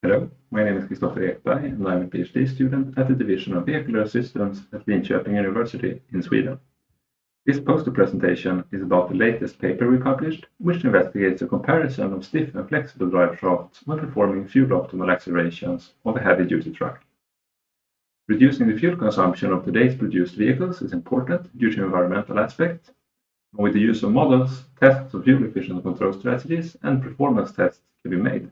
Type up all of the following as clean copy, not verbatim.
Hello, my name is Christopher Ekberg and I'm a PhD student at the Division of Vehicular Systems at Linköping University in Sweden. This poster presentation is about the latest paper we published, which investigates a comparison of stiff and flexible drive shafts when performing fuel-optimal accelerations of a heavy-duty truck. Reducing the fuel consumption of today's produced vehicles is important due to environmental aspects, and with the use of models, tests of fuel-efficient control strategies and performance tests can be made.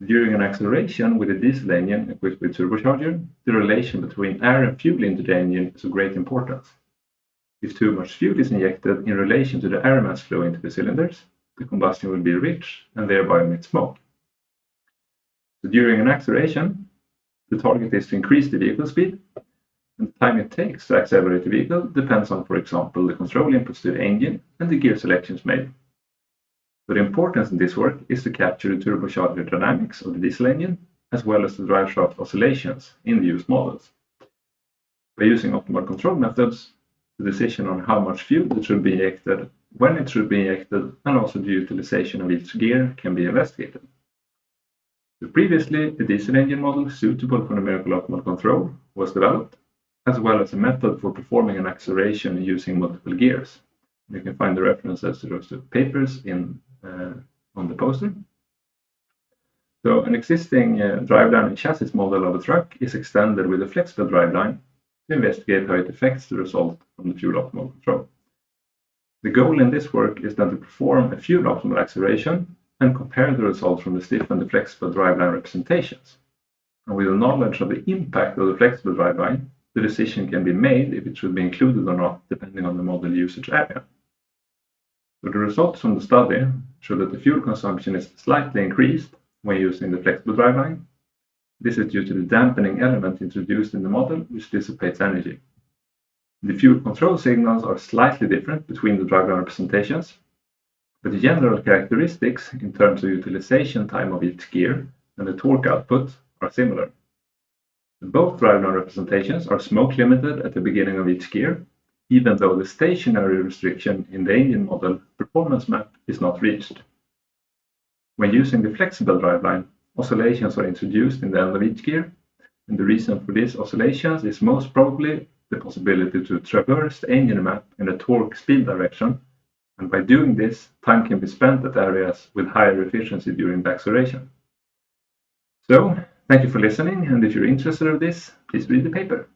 During an acceleration with a diesel engine equipped with turbocharger, the relation between air and fuel into the engine is of great importance. If too much fuel is injected in relation to the air mass flow into the cylinders, the combustion will be rich and thereby emit smoke. So during an acceleration, the target is to increase the vehicle speed, and the time it takes to accelerate the vehicle depends on, for example, the control inputs to the engine and the gear selections made. But the importance in this work is to capture the turbocharger dynamics of the diesel engine, as well as the driveshaft oscillations in the used models. By using optimal control methods, the decision on how much fuel it should be injected, when it should be injected, and also the utilization of each gear can be investigated. So previously, a diesel engine model suitable for numerical optimal control was developed, as well as a method for performing an acceleration using multiple gears. You can find the references to those papers on the poster. So an existing driveline and chassis model of a truck is extended with a flexible driveline to investigate how it affects the result from the fuel optimal control. The goal in this work is then to perform a fuel optimal acceleration and compare the results from the stiff and the flexible driveline representations. And with the knowledge of the impact of the flexible driveline, the decision can be made if it should be included or not, depending on the model usage area. So the results from the study show that the fuel consumption is slightly increased when using the flexible driveline. This is due to the dampening element introduced in the model, which dissipates energy. The fuel control signals are slightly different between the driveline representations, but the general characteristics in terms of utilization time of each gear and the torque output are similar. Both driveline representations are smoke limited at the beginning of each gear, even though the stationary restriction in the engine model performance map is not reached. When using the flexible driveline, oscillations are introduced in the end of each gear, and the reason for these oscillations is most probably the possibility to traverse the engine map in a torque speed direction, and by doing this, time can be spent at areas with higher efficiency during the acceleration. So, thank you for listening, and if you're interested in this, please read the paper.